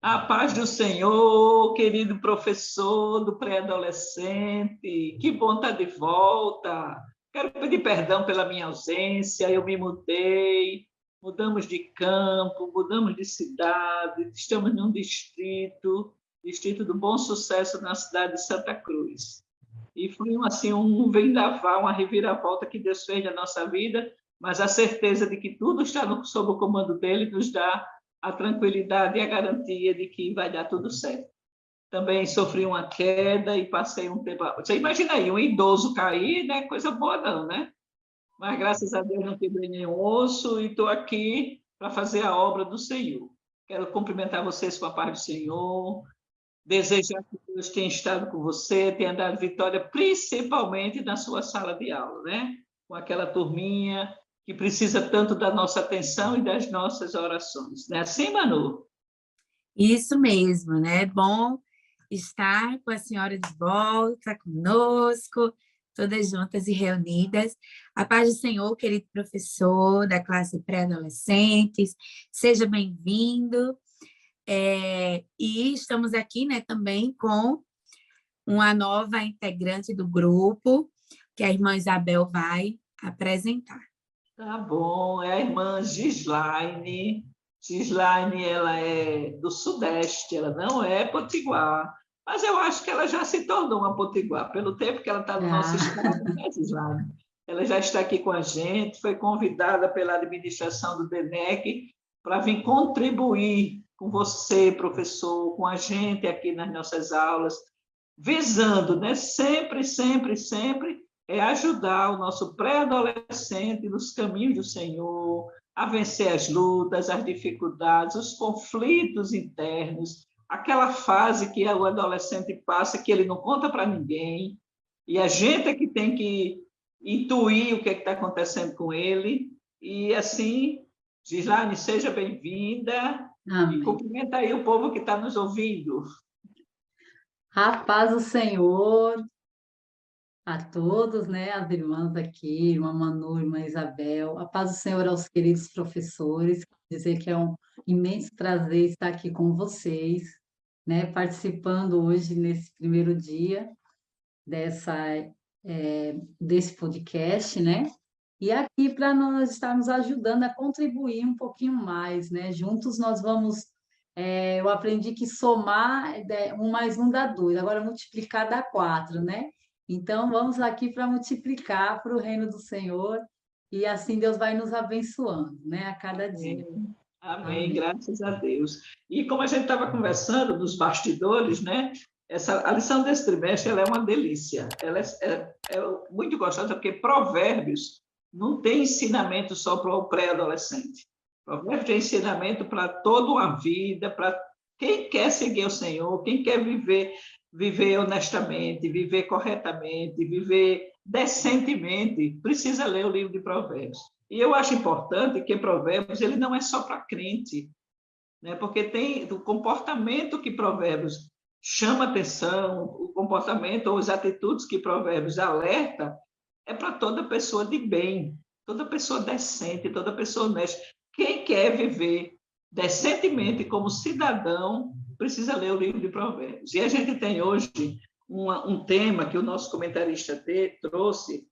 A paz do Senhor, querido professor do pré-adolescente, que bom estar de volta. Quero pedir perdão pela minha ausência, eu me mudei, mudamos de campo, mudamos de cidade, estamos num distrito do Bom Sucesso, na cidade de Santa Cruz. E foi assim, um vendaval, uma reviravolta que Deus fez na nossa vida, mas a certeza de que tudo está sob o comando dele nos dá a tranquilidade e a garantia de que vai dar tudo certo. Também sofri uma queda e passei um tempo. Você imagina aí, um idoso cair, não é coisa boa, não, né? Mas graças a Deus não quebrei nenhum osso e estou aqui para fazer a obra do Senhor. Quero cumprimentar vocês com a paz do Senhor, desejar que Deus tenha estado com você, tenha dado vitória, principalmente na sua sala de aula, né? Com aquela turminha que precisa tanto da nossa atenção e das nossas orações. Não é assim, Manu? Isso mesmo, né? É bom estar com a senhora de volta conosco, todas juntas e reunidas. A paz do Senhor, querido professor da classe pré-adolescentes, seja bem-vindo. E estamos aqui, né, também com uma nova integrante do grupo, que a irmã Isabel vai apresentar. Tá bom, é a irmã Gislaine. Gislaine, ela é do Sudeste, ela não é potiguar, mas eu acho que ela já se tornou uma potiguar, pelo tempo que ela está no nosso estado, né, Gislaine? Ela já está aqui com a gente, foi convidada pela administração do DENEC para vir contribuir com você, professor, com a gente aqui nas nossas aulas, visando, né, sempre, sempre, sempre é ajudar o nosso pré-adolescente nos caminhos do Senhor, a vencer as lutas, as dificuldades, os conflitos internos, aquela fase que o adolescente passa que ele não conta para ninguém, e a gente é que tem que intuir o que está acontecendo com ele, e assim, Gislaine, seja bem-vinda, e cumprimenta aí o povo que está nos ouvindo. A paz do Senhor a todos, né? As irmãs aqui, irmã Manu, irmã Isabel. A paz do Senhor aos queridos professores. Dizer que é um imenso prazer estar aqui com vocês, né? Participando hoje nesse primeiro dia desse podcast, né? E aqui para nós estarmos ajudando a contribuir um pouquinho mais, né? Juntos nós vamos. Eu aprendi que somar, 1 mais 1 dá 2, agora multiplicar dá 4, né? Então vamos aqui para multiplicar para o reino do Senhor e assim Deus vai nos abençoando, né? A cada dia. Amém, graças a Deus. E como a gente estava conversando nos bastidores, né? A lição desse trimestre ela é uma delícia. Ela é muito gostosa porque Provérbios não tem ensinamento só para o pré-adolescente. Provérbios tem ensinamento para toda uma vida, para quem quer seguir o Senhor, quem quer viver honestamente, viver corretamente, viver decentemente, precisa ler o livro de Provérbios. E eu acho importante que Provérbios ele não é só para crente, né? Porque tem o comportamento que Provérbios chama atenção, o comportamento ou as atitudes que Provérbios alerta é para toda pessoa de bem, toda pessoa decente, toda pessoa honesta. Quem quer viver decentemente como cidadão precisa ler o livro de Provérbios. E a gente tem hoje um tema que o nosso comentarista trouxe: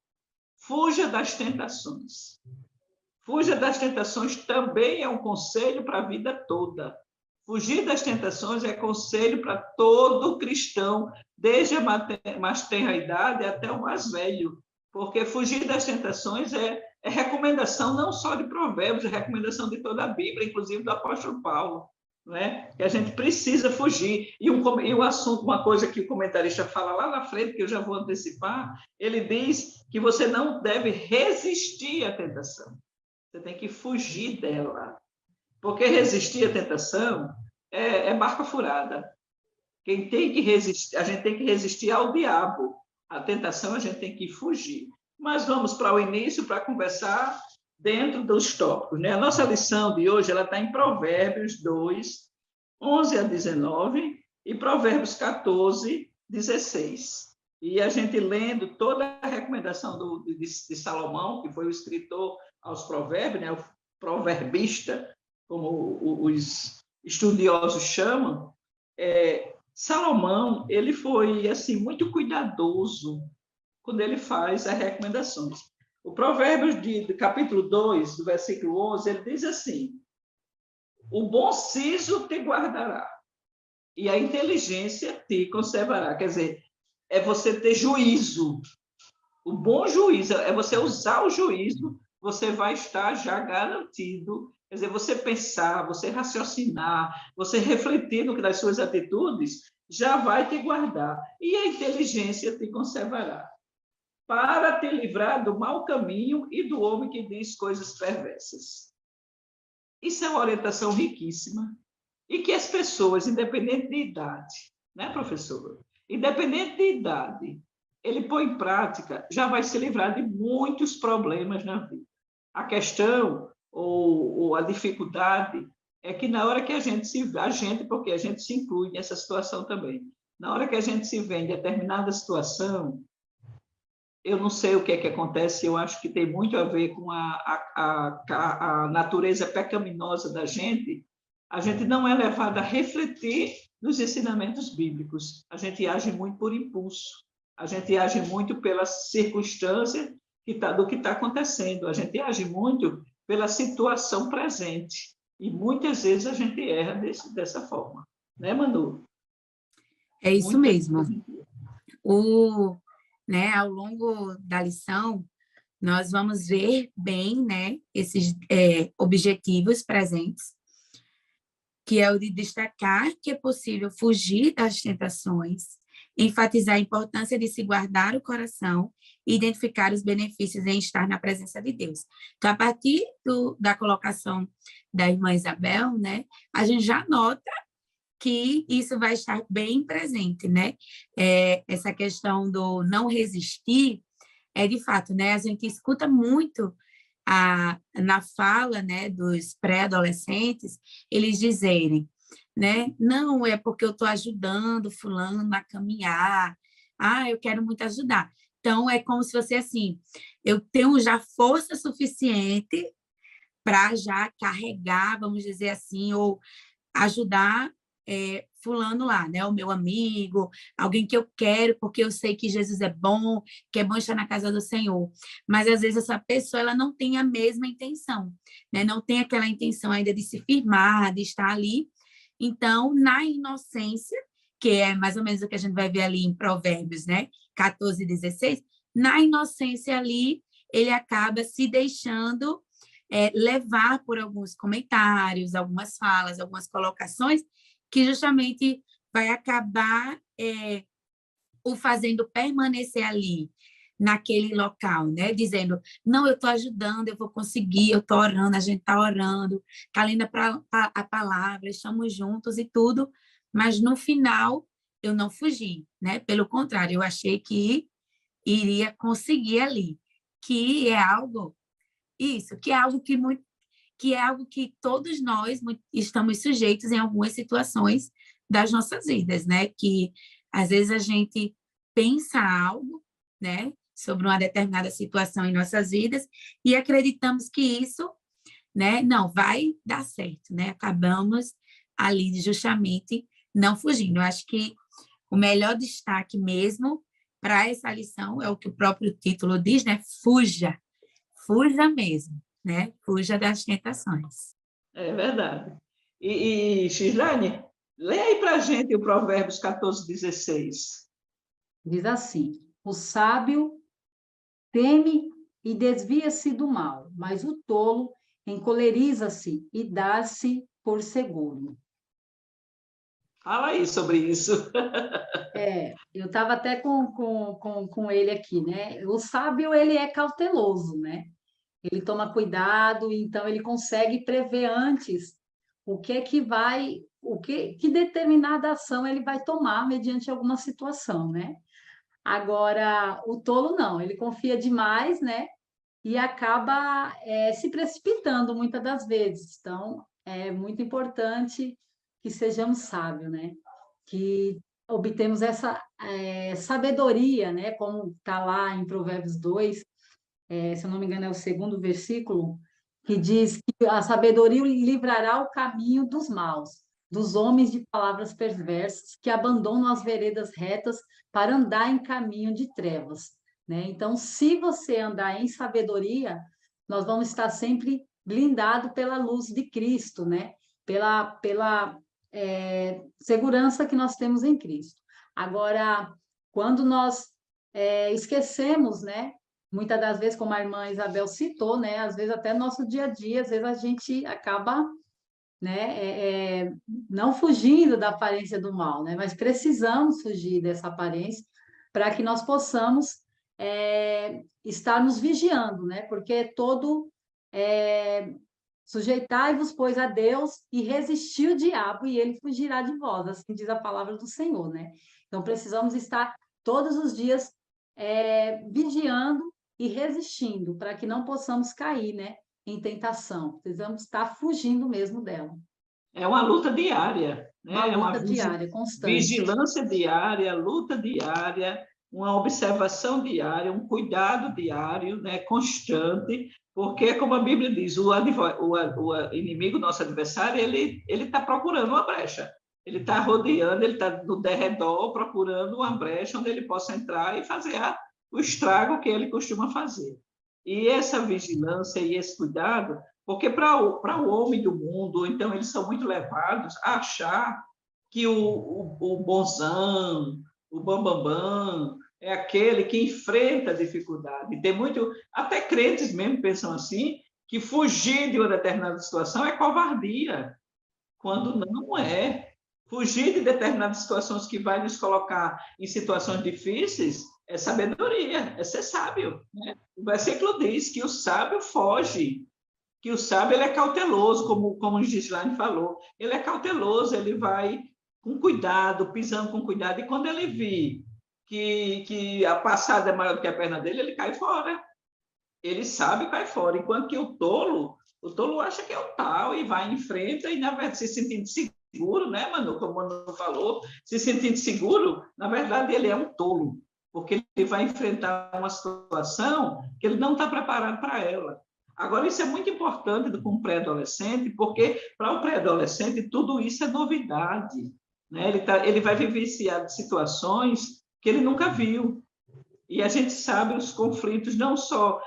fuja das tentações. Fuja das tentações também é um conselho para a vida toda. Fugir das tentações é conselho para todo cristão, desde a mais tenra idade até o mais velho, porque fugir das tentações é recomendação não só de Provérbios, é recomendação de toda a Bíblia, inclusive do apóstolo Paulo, né? Que a gente precisa fugir. E o assunto, uma coisa que o comentarista fala lá na frente, que eu já vou antecipar, ele diz que você não deve resistir à tentação. Você tem que fugir dela. Porque resistir à tentação é barca furada. Quem tem que resistir, a gente tem que resistir ao diabo. A tentação a gente tem que fugir. Mas vamos para o início para conversar dentro dos tópicos, né? A nossa lição de hoje ela está em Provérbios 2, 11 a 19 e Provérbios 14, 16. E a gente lendo toda a recomendação de Salomão, que foi o escritor aos provérbios, né? O proverbista, como os estudiosos chamam, Salomão, ele foi assim muito cuidadoso quando ele faz as recomendações. O Provérbios do capítulo 2, do versículo 11, ele diz assim: o bom siso te guardará e a inteligência te conservará. Quer dizer, é você ter juízo. O bom juízo é você usar o juízo, você vai estar já garantido. Quer dizer, você pensar, você raciocinar, você refletir no que das suas atitudes, já vai te guardar. E a inteligência te conservará, para te livrar do mau caminho e do homem que diz coisas perversas. Isso é uma orientação riquíssima. E que as pessoas, independente de idade, né, professora? Independente de idade, ele põe em prática, já vai se livrar de muitos problemas na vida. A questão ou a dificuldade é que na hora que porque a gente se inclui nessa situação também, na hora que a gente se vê em determinada situação, eu não sei o que é que acontece, eu acho que tem muito a ver com a natureza pecaminosa da gente, a gente não é levado a refletir nos ensinamentos bíblicos, a gente age muito por impulso, a gente age muito pela circunstância do que está acontecendo, a gente age muito pela situação presente, e muitas vezes a gente erra dessa forma, né, Manu? É isso mesmo. Ao longo da lição, nós vamos ver bem, né, esses objetivos presentes, que é o de destacar que é possível fugir das tentações, enfatizar a importância de se guardar o coração e identificar os benefícios em estar na presença de Deus. Então, a partir da colocação da irmã Isabel, né, a gente já nota que isso vai estar bem presente, né? Essa questão do não resistir de fato, né? A gente escuta muito na fala, né, dos pré-adolescentes, eles dizerem, né? Não, é porque eu estou ajudando fulano a caminhar. Eu quero muito ajudar. Então, é como se fosse assim, eu tenho já força suficiente para já carregar, vamos dizer assim, ou ajudar fulano lá, né? O meu amigo, alguém que eu quero, porque eu sei que Jesus é bom, que é bom estar na casa do Senhor. Mas, às vezes, essa pessoa ela não tem a mesma intenção, né? Não tem aquela intenção ainda de se firmar, de estar ali. Então, na inocência, que é mais ou menos o que a gente vai ver ali em Provérbios, né? 14 e 16, na inocência ali, ele acaba se deixando levar por alguns comentários, algumas falas, algumas colocações, que justamente vai acabar o fazendo permanecer ali, naquele local, né? Dizendo, não, eu estou ajudando, eu vou conseguir, eu estou orando, a gente está orando, está lendo a palavra, estamos juntos e tudo, mas no final eu não fugi, né? Pelo contrário, eu achei que iria conseguir ali, que é algo, que é algo que é algo que todos nós estamos sujeitos em algumas situações das nossas vidas, né? Que às vezes a gente pensa algo, né, sobre uma determinada situação em nossas vidas e acreditamos que isso, né, não vai dar certo, né? Acabamos ali justamente não fugindo. Eu acho que o melhor destaque mesmo para essa lição é o que o próprio título diz, né? Fuja, fuja mesmo, né? Fuja das tentações. É verdade. Gislane, lê aí para a gente o Provérbios 14, 16. Diz assim: o sábio teme e desvia-se do mal, mas o tolo encoleriza-se e dá-se por seguro. Fala aí sobre isso. Eu estava até com ele aqui, né? O sábio, ele é cauteloso, né? Ele toma cuidado, então ele consegue prever antes que determinada ação ele vai tomar mediante alguma situação, né? Agora, o tolo não, ele confia demais, né? E acaba se precipitando muitas das vezes. Então, é muito importante que sejamos sábios, né? Que obtemos essa sabedoria, né? Como está lá em Provérbios 2, se eu não me engano, é o segundo versículo, que diz que a sabedoria livrará o caminho dos maus, dos homens de palavras perversas que abandonam as veredas retas para andar em caminho de trevas, né? Então, se você andar em sabedoria, nós vamos estar sempre blindado pela luz de Cristo, né? Pela segurança que nós temos em Cristo. Agora, quando nós esquecemos, né? Muitas das vezes, como a irmã Isabel citou, né? Às vezes até no nosso dia a dia, às vezes a gente acaba, né? Não fugindo da aparência do mal, né? Mas precisamos fugir dessa aparência para que nós possamos estar nos vigiando, né? Porque sujeitai-vos, pois, a Deus e resistir o diabo e ele fugirá de vós, assim diz a palavra do Senhor, né? Então precisamos estar todos os dias vigiando e resistindo para que não possamos cair, né, em tentação. Precisamos estar fugindo mesmo dela. É uma luta diária, né? Uma luta diária, constante. Vigilância diária, luta diária, uma observação diária, um cuidado diário, né? Constante, porque, como a Bíblia diz, o inimigo, nosso adversário, ele está procurando uma brecha. Ele está rodeando, ele está no derredor, procurando uma brecha onde ele possa entrar e fazer o estrago que ele costuma fazer. E essa vigilância e esse cuidado, porque para o homem do mundo, então, eles são muito levados a achar que o bonzão, o bambambam, é aquele que enfrenta a dificuldade. Tem muito, até crentes mesmo pensam assim, que fugir de uma determinada situação é covardia, quando não é. Fugir de determinadas situações que vai nos colocar em situações difíceis é sabedoria, é ser sábio, né? O versículo diz que o sábio foge, que o sábio ele é cauteloso, como o Gislaine falou, ele é cauteloso, ele vai com cuidado, pisando com cuidado, e quando ele vir que a passada é maior do que a perna dele, ele cai fora. Ele sabe e cai fora, enquanto que o tolo acha que é o tal e vai em frente e, na verdade, se sentindo seguro, né, Manu? Como o Manu falou, se sentindo seguro, na verdade, ele é um tolo, porque ele vai enfrentar uma situação que ele não está preparado para ela. Agora, isso é muito importante com o pré-adolescente, porque para o pré-adolescente tudo isso é novidade, né? Ele vai vivenciar situações que ele nunca viu. E a gente sabe os conflitos não só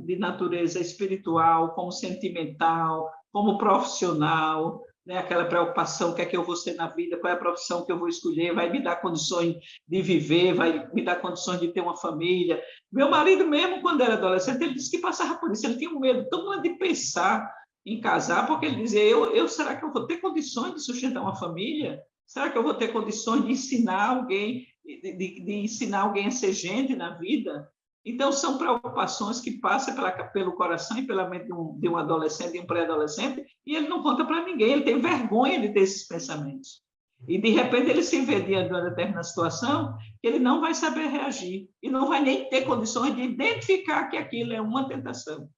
de natureza espiritual, como sentimental, como profissional, né? Aquela preocupação, o que é que eu vou ser na vida, qual é a profissão que eu vou escolher, vai me dar condições de viver, vai me dar condições de ter uma família. Meu marido mesmo, quando era adolescente, ele disse que passava por isso, ele tinha um medo tão grande de pensar em casar, porque ele dizia, será que eu vou ter condições de sustentar uma família? Será que eu vou ter condições de ensinar alguém, de ensinar alguém a ser gente na vida? Então, são preocupações que passam pelo coração e pela mente de um adolescente, de um pré-adolescente, e ele não conta para ninguém, ele tem vergonha de ter esses pensamentos. E, de repente, ele se vê diante de uma determinada situação que ele não vai saber reagir, e não vai nem ter condições de identificar que aquilo é uma tentação,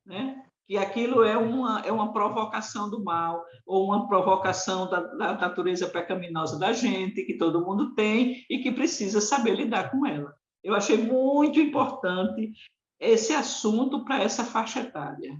né? Que aquilo é uma provocação do mal, ou uma provocação da natureza pecaminosa da gente, que todo mundo tem, e que precisa saber lidar com ela. Eu achei muito importante esse assunto para essa faixa etária,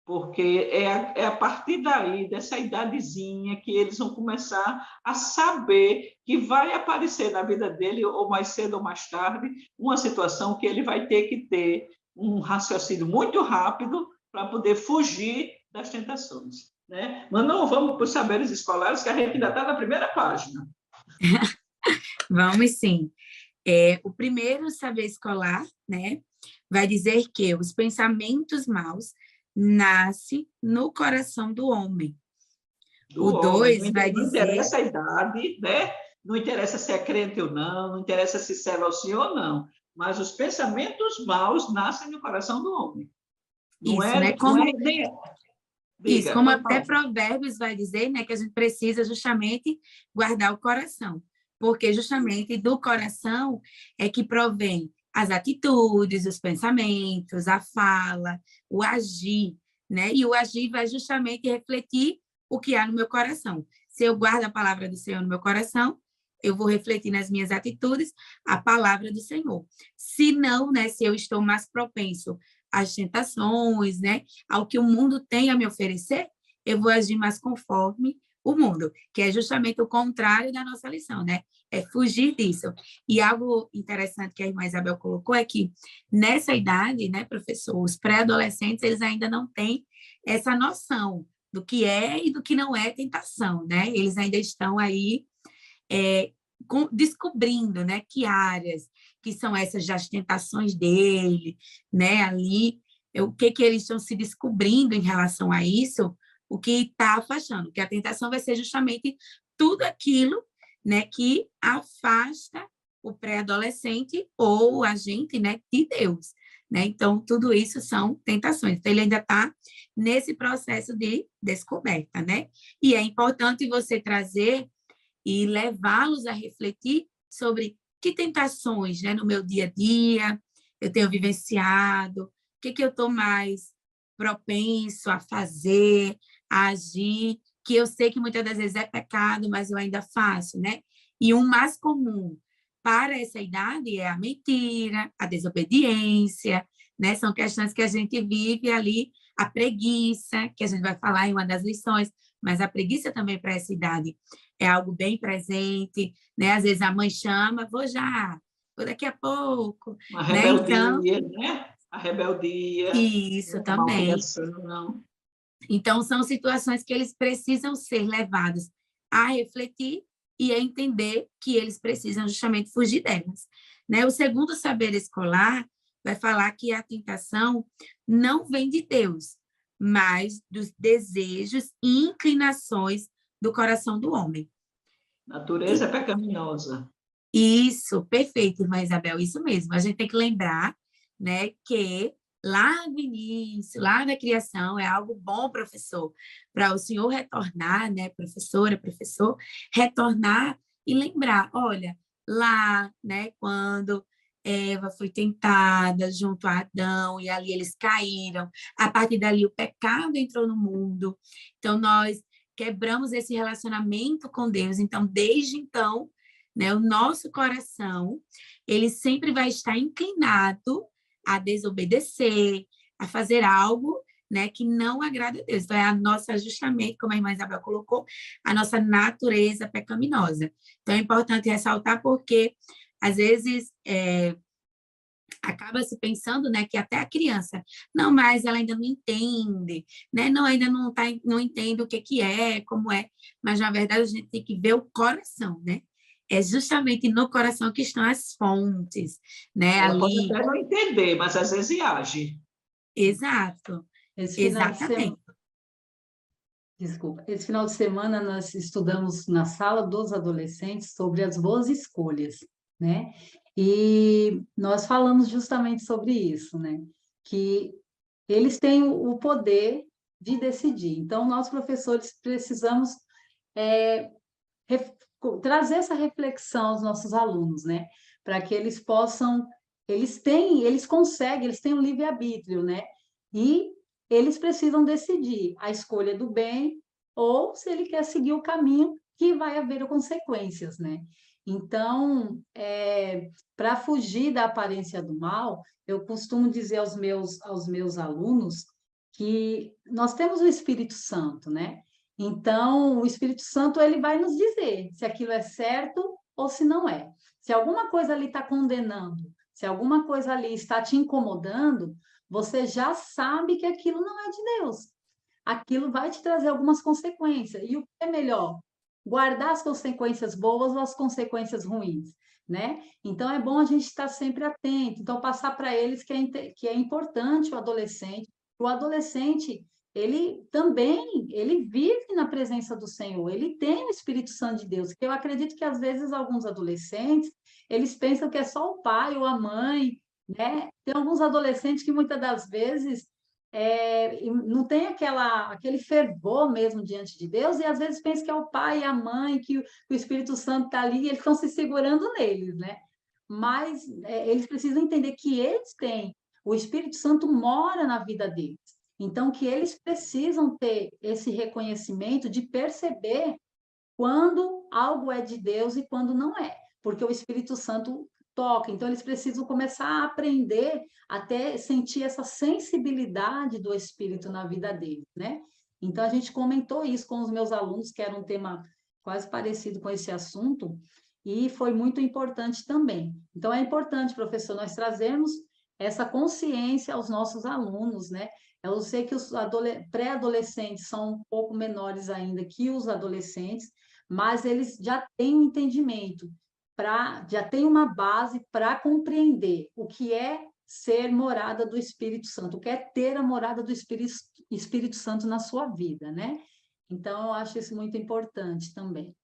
porque é a partir daí, dessa idadezinha, que eles vão começar a saber que vai aparecer na vida dele, ou mais cedo ou mais tarde, uma situação que ele vai ter que ter um raciocínio muito rápido para poder fugir das tentações, né? Mas não vamos para os saberes escolares, que a gente ainda está na primeira página. Vamos sim. O primeiro saber escolar, né, vai dizer que os pensamentos maus nascem no coração do homem. O 2 vai dizer... Não interessa a idade, né? Não interessa se é crente ou não interessa se serve ao Senhor ou não, mas os pensamentos maus nascem no coração do homem. Isso, né? Como até Provérbios vai dizer, né, que a gente precisa justamente guardar o coração, porque justamente do coração é que provém as atitudes, os pensamentos, a fala, o agir, né? E o agir vai justamente refletir o que há no meu coração. Se eu guardo a palavra do Senhor no meu coração, eu vou refletir nas minhas atitudes a palavra do Senhor. Se não, né, se eu estou mais propenso às tentações, né, ao que o mundo tem a me oferecer, eu vou agir mais conforme o mundo, que é justamente o contrário da nossa lição, né? É fugir disso. E algo interessante que a irmã Isabel colocou é que nessa idade, né, professor, os pré-adolescentes, eles ainda não têm essa noção do que é e do que não é tentação, né? Eles ainda estão aí descobrindo, né, que áreas que são essas das tentações dele, né, ali, o que eles estão se descobrindo em relação a isso, o que está afastando, que a tentação vai ser justamente tudo aquilo, né, que afasta o pré-adolescente ou a gente, né, de Deus, né? Então, tudo isso são tentações. Então, ele ainda está nesse processo de descoberta, né? E é importante você trazer e levá-los a refletir sobre que tentações, né, no meu dia a dia eu tenho vivenciado, o que eu estou mais propenso a fazer, a agir, que eu sei que muitas das vezes é pecado, mas eu ainda faço, né? E um mais comum para essa idade é a mentira, a desobediência, né? São questões que a gente vive ali, a preguiça, que a gente vai falar em uma das lições, mas a preguiça também para essa idade é algo bem presente, né? Às vezes a mãe chama, vou já, vou daqui a pouco, Uma né? Então, rebeldia, né? A rebeldia, isso a também. malcriação. Então, são situações que eles precisam ser levados a refletir e a entender que eles precisam justamente fugir delas, né? O segundo saber escolar vai falar que a tentação não vem de Deus, mas dos desejos e inclinações do coração do homem. Natureza é pecaminosa. Isso, perfeito, irmã Isabel, isso mesmo. A gente tem que lembrar, né, que lá no início, lá na criação, é algo bom, professor, para o senhor retornar, né, professora, professor, retornar e lembrar, olha, lá, né, quando Eva foi tentada junto a Adão e ali eles caíram, a partir dali o pecado entrou no mundo, então nós quebramos esse relacionamento com Deus, então desde então, né, o nosso coração, ele sempre vai estar inclinado a desobedecer, a fazer algo, né, que não agrada a Deus. Então, é a nossa, justamente, como a irmã Isabel colocou, a nossa natureza pecaminosa. Então, é importante ressaltar porque, às vezes, acaba se pensando, né, que até a criança, não, mas ela ainda não entende, né, não, ainda não entende o que é, como é, mas, na verdade, a gente tem que ver o coração, né? É justamente no coração que estão as fontes, né, Ela pode ali. até não entender, mas às vezes age. Exato, Esse final de semana, exatamente. desculpa, esse final de semana nós estudamos na sala dos adolescentes sobre as boas escolhas, né? E nós falamos justamente sobre isso, né? Que eles têm o poder de decidir. Então, nós, professores, precisamos ref- trazer essa reflexão aos nossos alunos, né? Para que eles possam, eles conseguem, eles têm um livre-arbítrio, né? E eles precisam decidir a escolha do bem ou se ele quer seguir o caminho que vai haver consequências, né? Então, para fugir da aparência do mal, eu costumo dizer aos meus alunos que nós temos o Espírito Santo, né? Então, o Espírito Santo ele vai nos dizer se aquilo é certo ou se não é. Se alguma coisa ali está condenando, se alguma coisa ali está te incomodando, você já sabe que aquilo não é de Deus. Aquilo vai te trazer algumas consequências. E o que é melhor? Guardar as consequências boas ou as consequências ruins, né? Então, é bom a gente estar sempre atento. Então, passar para eles que é importante o adolescente ele também, ele vive na presença do Senhor, ele tem o Espírito Santo de Deus, que eu acredito que às vezes alguns adolescentes, eles pensam que é só o pai ou a mãe, né? Tem alguns adolescentes que muitas das vezes não tem aquele fervor mesmo diante de Deus, e às vezes pensam que é o pai e a mãe, que o Espírito Santo está ali, e eles estão se segurando neles, né? Mas eles precisam entender que eles têm, o Espírito Santo mora na vida deles. Então, que eles precisam ter esse reconhecimento de perceber quando algo é de Deus e quando não é, porque o Espírito Santo toca. Então, eles precisam começar a aprender até sentir essa sensibilidade do Espírito na vida deles, né? Então, a gente comentou isso com os meus alunos, que era um tema quase parecido com esse assunto, e foi muito importante também. Então, é importante, professor, nós trazermos essa consciência aos nossos alunos, né? Eu sei que os pré-adolescentes são um pouco menores ainda que os adolescentes, mas eles já têm um entendimento, já têm uma base para compreender o que é ser morada do Espírito Santo, o que é ter a morada do Espírito Santo na sua vida, né? Então, eu acho isso muito importante também.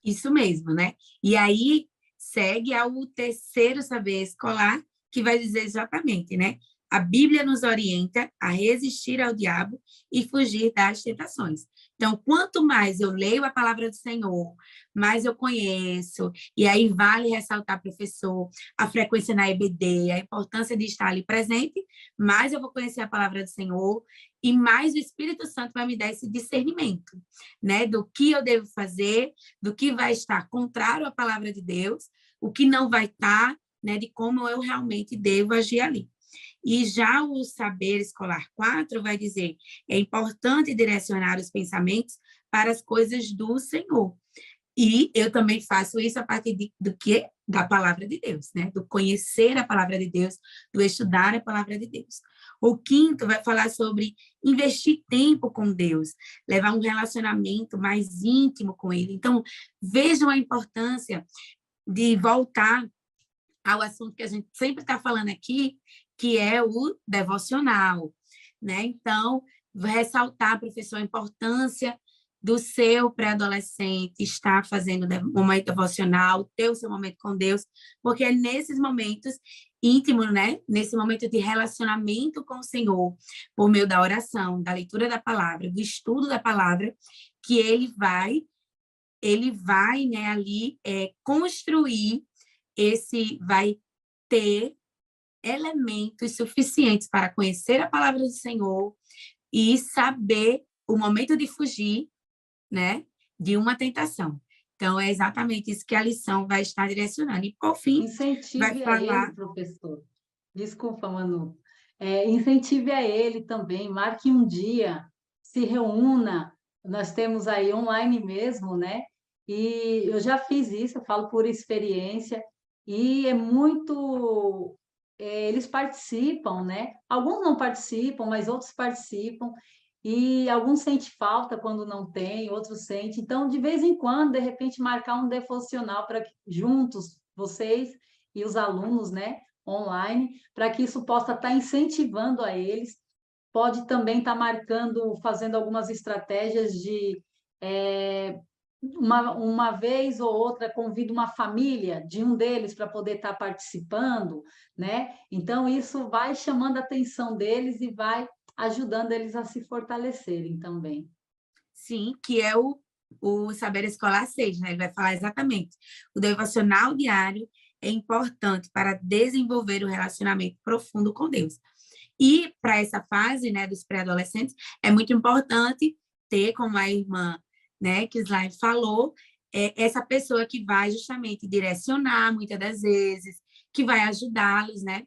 Isso mesmo, né? E aí segue ao terceiro saber escolar, que vai dizer exatamente, né? A Bíblia nos orienta a resistir ao diabo e fugir das tentações. Então, quanto mais eu leio a palavra do Senhor, mais eu conheço, e aí vale ressaltar, professor, a frequência na EBD, a importância de estar ali presente, mais eu vou conhecer a palavra do Senhor, e mais o Espírito Santo vai me dar esse discernimento, né? Do que eu devo fazer, do que vai estar contrário à palavra de Deus, o que não vai estar, né? De como eu realmente devo agir ali. E já o saber escolar 4 vai dizer, é importante direcionar os pensamentos para as coisas do Senhor. E eu também faço isso a partir do que? Da palavra de Deus, né? Do conhecer a palavra de Deus, do estudar a palavra de Deus. O quinto vai falar sobre investir tempo com Deus, levar um relacionamento mais íntimo com Ele. Então, vejam a importância de voltar ao assunto que a gente sempre está falando aqui, que é o devocional, né? Então, ressaltar, professor, a importância do seu pré-adolescente estar fazendo um momento devocional, ter o seu momento com Deus, porque é nesses momentos íntimos, né? Nesse momento de relacionamento com o Senhor, por meio da oração, da leitura da palavra, do estudo da palavra, que ele vai, né, ali construir vai ter elementos suficientes para conhecer a palavra do Senhor e saber o momento de fugir, né, de uma tentação. Então, é exatamente isso que a lição vai estar direcionando. E, por fim, vai Incentive a falar... ele, professor. Desculpa, Manu. Incentive a ele também. Marque um dia, se reúna. Nós temos aí online mesmo, né? E eu já fiz isso, eu falo por experiência. E é muito... eles participam, né? Alguns não participam, mas outros participam. E alguns sentem falta quando não tem, outros sentem. Então, de vez em quando, de repente, marcar um devocional para que juntos, vocês e os alunos, né, online, para que isso possa estar incentivando a eles. Pode também estar marcando, fazendo algumas estratégias de uma vez ou outra convida uma família de um deles para poder estar participando, né? Então, isso vai chamando a atenção deles e vai ajudando eles a se fortalecerem também. Sim, que é o Saber Escolar 6, né? Ele vai falar exatamente. O devocional diário é importante para desenvolver o relacionamento profundo com Deus. E para essa fase, né, dos pré-adolescentes, é muito importante ter, como a irmã, né, que Slime falou, essa pessoa que vai justamente direcionar, muitas das vezes, que vai ajudá-los, né?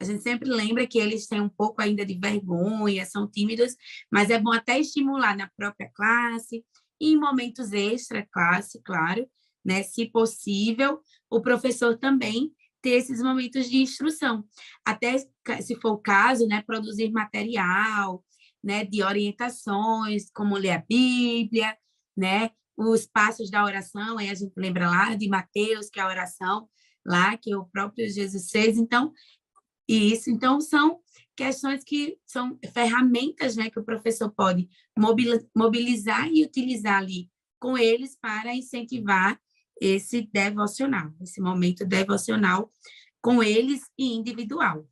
A gente sempre lembra que eles têm um pouco ainda de vergonha, são tímidos, mas é bom até estimular na própria classe e em momentos extra-classe, claro, né? Se possível, o professor também ter esses momentos de instrução. Até, se for o caso, né? Produzir material, né? De orientações, como ler a Bíblia, né? Os passos da oração, aí a gente lembra lá de Mateus, que é a oração lá, que o próprio Jesus fez. Então, então, são questões que são ferramentas, né, que o professor pode mobilizar e utilizar ali com eles para incentivar esse devocional, esse momento devocional com eles e individual.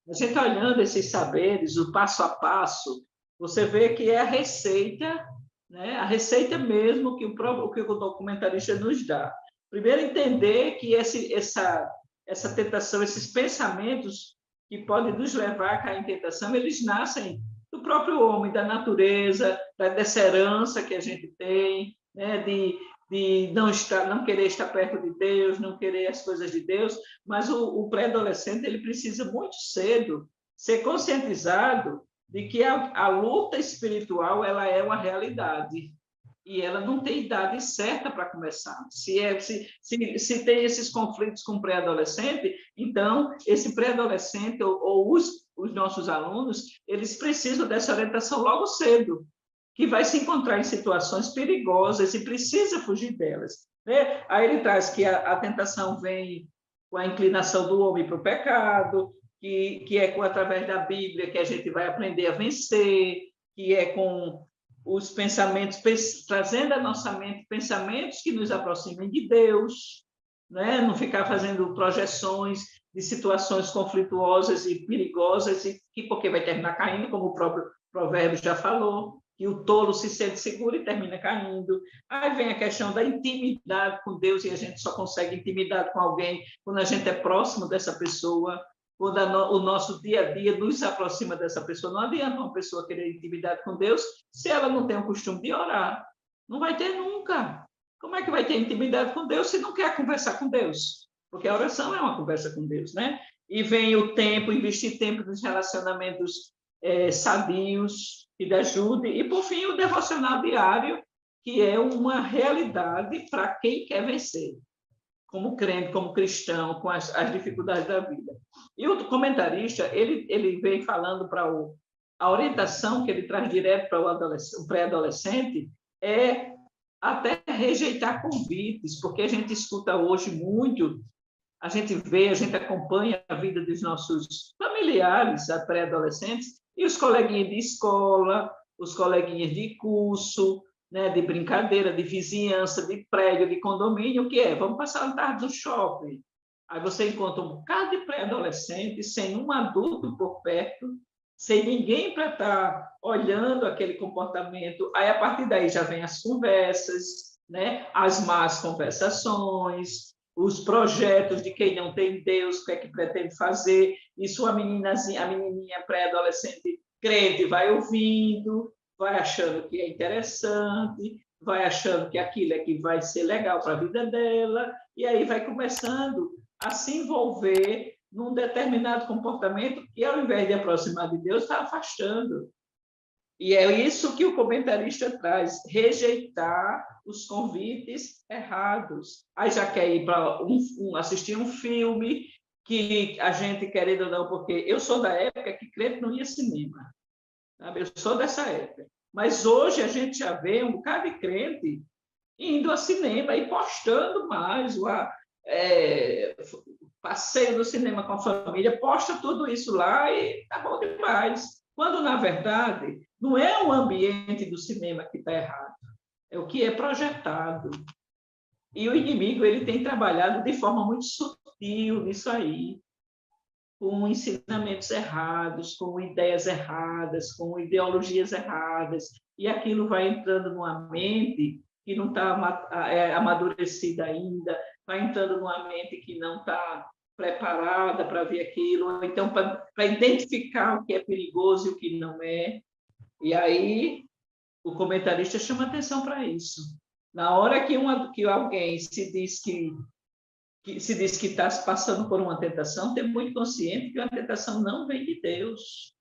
A gente olhando esses saberes, o passo a passo, você vê que é a receita, né? A receita mesmo que o documentarista nos dá. Primeiro, entender que essa tentação, esses pensamentos que podem nos levar a cair em tentação, eles nascem do próprio homem, da natureza, dessa herança que a gente tem, né? de não querer estar perto de Deus, não querer as coisas de Deus, mas o pré-adolescente ele precisa muito cedo ser conscientizado de que a luta espiritual ela é uma realidade e ela não tem idade certa para começar. Se tem esses conflitos com o pré-adolescente, então esse pré-adolescente ou os nossos alunos, eles precisam dessa orientação logo cedo, que vai se encontrar em situações perigosas e precisa fugir delas, né? Aí ele traz que a tentação vem com a inclinação do homem para o pecado, que é através da Bíblia que a gente vai aprender a vencer, que é com os pensamentos, trazendo à nossa mente pensamentos que nos aproximem de Deus, né? Não ficar fazendo projeções de situações conflituosas e perigosas, porque vai terminar caindo, como o próprio provérbio já falou, que o tolo se sente seguro e termina caindo. Aí vem a questão da intimidade com Deus, e a gente só consegue intimidade com alguém quando a gente é próximo dessa pessoa, quando o nosso dia a dia nos aproxima dessa pessoa. Não adianta uma pessoa querer intimidade com Deus se ela não tem o costume de orar. Não vai ter nunca. Como é que vai ter intimidade com Deus se não quer conversar com Deus? Porque a oração é uma conversa com Deus, né? E vem o tempo, investir tempo nos relacionamentos sadios, que lhe ajude. E, por fim, o devocional diário, que é uma realidade para quem quer vencer, como crente, como cristão, com as dificuldades da vida. E o comentarista, ele vem falando para a orientação que ele traz direto para o pré-adolescente é até rejeitar convites, porque a gente escuta hoje muito, a gente vê, a gente acompanha a vida dos nossos familiares pré-adolescentes e os coleguinhas de escola, os coleguinhas de curso, né, de brincadeira, de vizinhança, de prédio, de condomínio, o que é? Vamos passar a tarde no shopping. Aí você encontra um bocado de pré-adolescente sem um adulto por perto, sem ninguém para estar olhando aquele comportamento. Aí, a partir daí, já vem as conversas, né? As más conversações, os projetos de quem não tem Deus, o que é que pretende fazer. Isso a menininha pré-adolescente crente vai ouvindo, vai achando que é interessante, vai achando que aquilo é que vai ser legal para a vida dela, e aí vai começando a se envolver num determinado comportamento que, ao invés de aproximar de Deus, está afastando. E é isso que o comentarista traz, rejeitar os convites errados. Aí já quer ir para assistir um filme que a gente, querendo ou não, porque eu sou da época que crente não ia cinema. Sabe? Eu sou dessa época. Mas hoje a gente já vê um bocado de crente indo ao cinema e postando mais passeio no cinema com a família, posta tudo isso lá e tá bom demais. Quando, na verdade, não é o ambiente do cinema que está errado, é o que é projetado. E o inimigo ele tem trabalhado de forma muito sutil nisso aí, com ensinamentos errados, com ideias erradas, com ideologias erradas, e aquilo vai entrando numa mente que não está amadurecida ainda, vai entrando numa mente que não está preparada para ver aquilo, ou então para identificar o que é perigoso e o que não é. E aí o comentarista chama atenção para isso. Na hora que alguém se diz que está passando por uma tentação, tem muito consciente que a tentação não vem de Deus.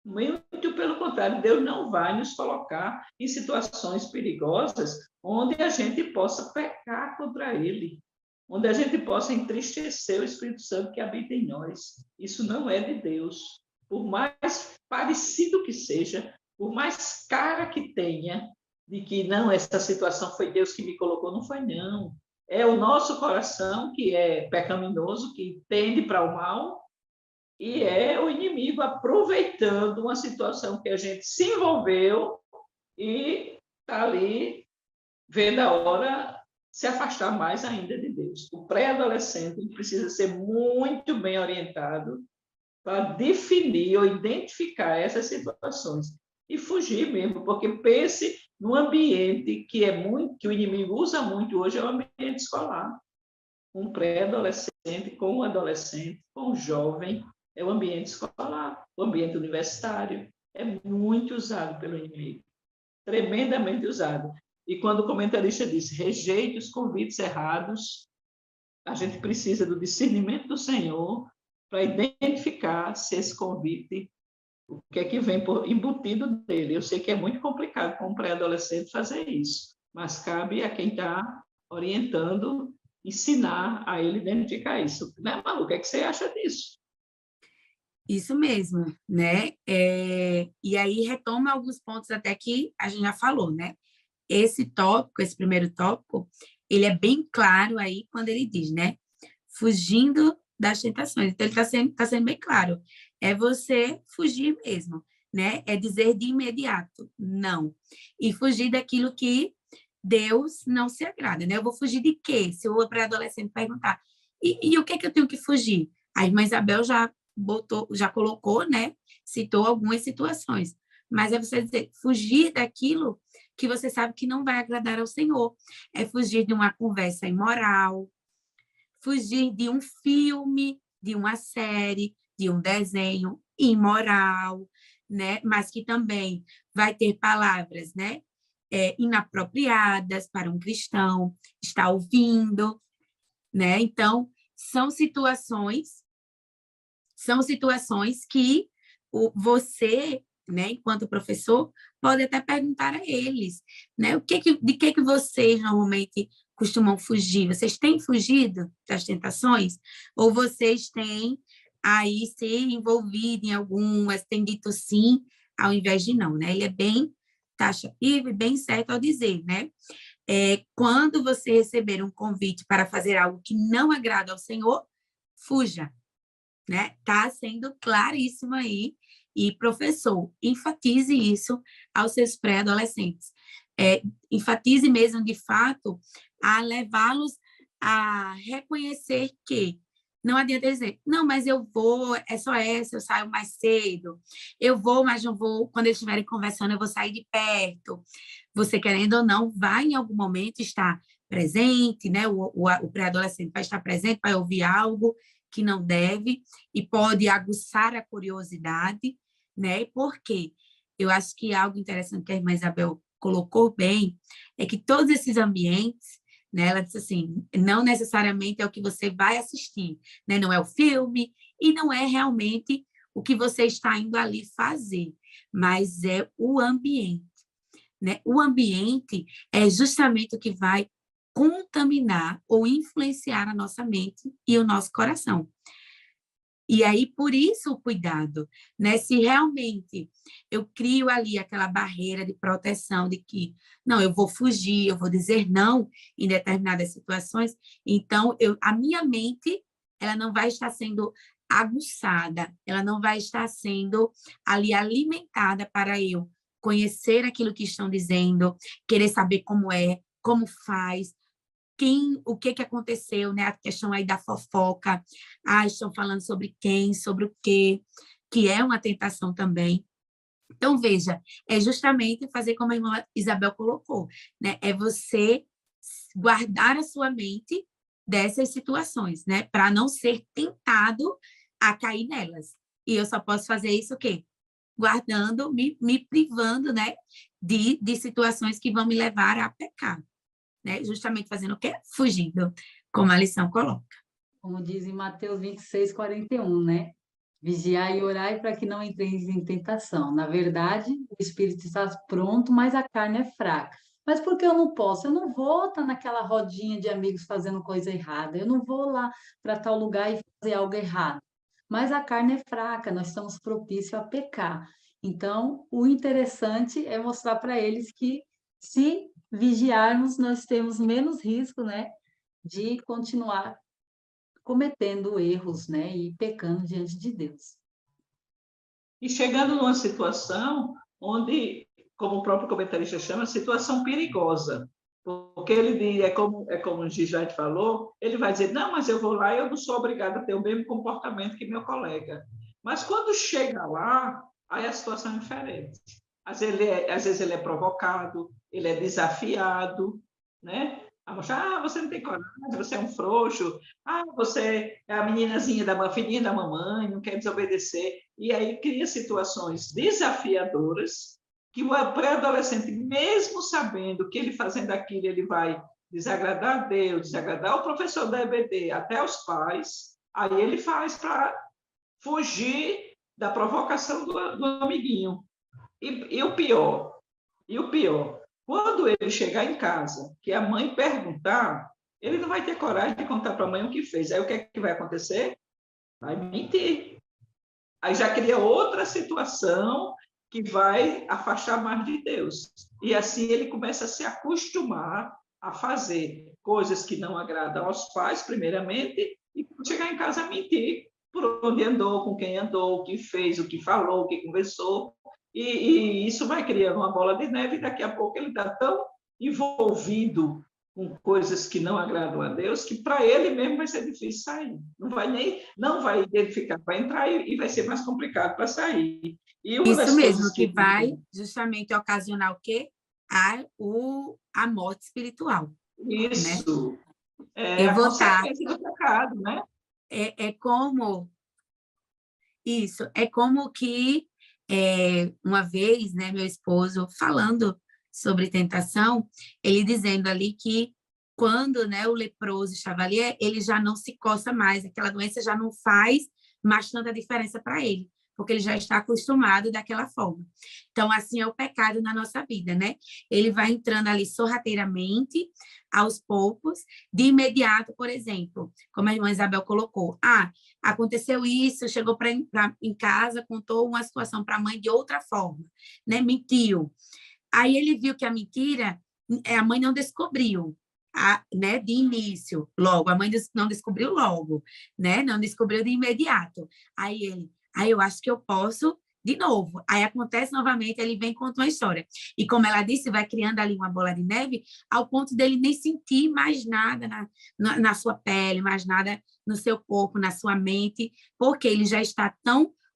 Muito pelo contrário, Deus não vai nos colocar em situações perigosas onde a gente possa pecar contra Ele, onde a gente possa entristecer o Espírito Santo que habita em nós. Isso não é de Deus. Por mais parecido que seja, por mais cara que tenha, de que não, essa situação foi Deus que me colocou, não foi não. É o nosso coração que é pecaminoso, que tende para o mal, e é o inimigo aproveitando uma situação que a gente se envolveu e está ali vendo a hora se afastar mais ainda de Deus. O pré-adolescente precisa ser muito bem orientado para definir ou identificar essas situações e fugir mesmo, porque pense no ambiente que o inimigo usa muito hoje, é o ambiente escolar. Um pré-adolescente, com um adolescente, com um jovem, é o ambiente escolar, o ambiente universitário. É muito usado pelo inimigo, tremendamente usado. E quando o comentarista diz, rejeite os convites errados, a gente precisa do discernimento do Senhor para identificar se esse convite o que é que vem embutido dele. Eu sei que é muito complicado para um pré-adolescente fazer isso, mas cabe a quem está orientando ensinar a ele identificar isso. Né, Malu? O que é que você acha disso? Isso mesmo, né? E aí retoma alguns pontos até que a gente já falou, né? Esse tópico, esse primeiro tópico, ele é bem claro aí quando ele diz, né? Fugindo das tentações. Então, ele tá sendo bem claro. É você fugir mesmo, né? É dizer de imediato, não. E fugir daquilo que Deus não se agrada, né? Eu vou fugir de quê? Se o pré-adolescente perguntar, e o que é que eu tenho que fugir? A irmã Isabel já colocou, né? Citou algumas situações. Mas é você dizer, fugir daquilo que você sabe que não vai agradar ao Senhor. É fugir de uma conversa imoral, fugir de um filme, de uma série, de um desenho imoral, né? Mas que também vai ter palavras, né? Inapropriadas para um cristão estar ouvindo, né? Então, são situações que você, né, enquanto professor, pode até perguntar a eles, né? De que vocês normalmente costumam fugir? Vocês têm fugido das tentações? Ou vocês têm aí se envolvido em algumas, têm dito sim ao invés de não, né? Ele é bem taxativo e bem certo ao dizer, né? Quando você receber um convite para fazer algo que não agrada ao Senhor, fuja, né? Tá sendo claríssimo aí. E, professor, enfatize isso aos seus pré-adolescentes. Enfatize mesmo, de fato, a levá-los a reconhecer que não adianta dizer, não, mas eu vou, é só essa, eu saio mais cedo, eu vou, mas não vou, quando eles estiverem conversando, eu vou sair de perto. Você, querendo ou não, vai em algum momento estar presente, né? O pré-adolescente vai estar presente, vai ouvir algo que não deve e pode aguçar a curiosidade, né? Porque eu acho que algo interessante que a irmã Isabel colocou bem é que todos esses ambientes, né? Ela disse assim, não necessariamente é o que você vai assistir, né? Não é o filme e não é realmente o que você está indo ali fazer, mas é o ambiente, né? O ambiente é justamente o que vai contaminar ou influenciar a nossa mente e o nosso coração. E aí, por isso, o cuidado, né? Se realmente eu crio ali aquela barreira de proteção de que, não, eu vou fugir, eu vou dizer não em determinadas situações, então, a minha mente, ela não vai estar sendo aguçada, ela não vai estar sendo ali alimentada para eu conhecer aquilo que estão dizendo, querer saber como faz, o que aconteceu, né? A questão aí da fofoca, estão falando sobre quem, sobre o quê, que é uma tentação também. Então, veja, é justamente fazer como a irmã Isabel colocou, né? É você guardar a sua mente dessas situações, né? Para não ser tentado a cair nelas. E eu só posso fazer isso o quê? Guardando, me privando, né? De situações que vão me levar a pecar, né? Justamente fazendo o quê? Fugindo, como a lição coloca. Como diz em Mateus 26:41, né? Vigiai e orai para que não entreis em tentação. Na verdade, o espírito está pronto, mas a carne é fraca. Mas por que eu não posso? Eu não vou estar naquela rodinha de amigos fazendo coisa errada. Eu não vou lá para tal lugar e fazer algo errado. Mas a carne é fraca, nós estamos propícios a pecar. Então, o interessante é mostrar para eles que, se vigiarmos, nós temos menos risco, né, de continuar cometendo erros, né, e pecando diante de Deus. E chegando numa situação onde, como o próprio comentarista chama, situação perigosa. Porque ele diz, como o Gisele falou, ele vai dizer, não, mas eu vou lá e eu não sou obrigado a ter o mesmo comportamento que meu colega. Mas quando chega lá, aí a situação é diferente. Às vezes ele é provocado, ele é desafiado, né? Você não tem coragem, você é um frouxo, você é a meninazinha filhinha da mamãe, não quer desobedecer. E aí cria situações desafiadoras que o pré-adolescente, mesmo sabendo que ele fazendo aquilo, ele vai desagradar a Deus, desagradar o professor da EBD, até os pais, aí ele faz para fugir da provocação do amiguinho. E o pior, quando ele chegar em casa, que a mãe perguntar, ele não vai ter coragem de contar para a mãe o que fez. Aí o que é que vai acontecer? Vai mentir. Aí já cria outra situação que vai afastar mais de Deus. E assim ele começa a se acostumar a fazer coisas que não agradam aos pais, primeiramente, e quando chegar em casa mentir por onde andou, com quem andou, o que fez, o que falou, o que conversou. E isso vai criando uma bola de neve, e daqui a pouco ele está tão envolvido com coisas que não agradam a Deus, que para ele mesmo vai ser difícil sair. Não vai identificar, vai entrar e vai ser mais complicado para sair. E uma Isso das mesmo, coisas que vai justamente ocasionar o quê? A morte espiritual, né? Isso é Eu a vou estar... consequência do pecado, né? É como... Isso, é como que uma vez, né, meu esposo falando sobre tentação, ele dizendo ali que quando, né, o leproso estava ali, ele já não se coça mais, aquela doença já não faz mais tanta diferença para ele, porque ele já está acostumado daquela forma. Então, assim é o pecado na nossa vida, né? Ele vai entrando ali sorrateiramente, aos poucos, de imediato, por exemplo, como a irmã Isabel colocou, aconteceu isso, chegou em casa, contou uma situação para a mãe de outra forma, né? Mentiu. Aí ele viu que a mentira, a mãe não descobriu, né? De início, logo, a mãe não descobriu logo, né? Não descobriu de imediato. Aí eu acho que eu posso de novo. Aí acontece novamente, ele vem e conta uma história. E como ela disse, vai criando ali uma bola de neve, ao ponto dele nem sentir mais nada na sua pele, mais nada no seu corpo, na sua mente, porque ele já está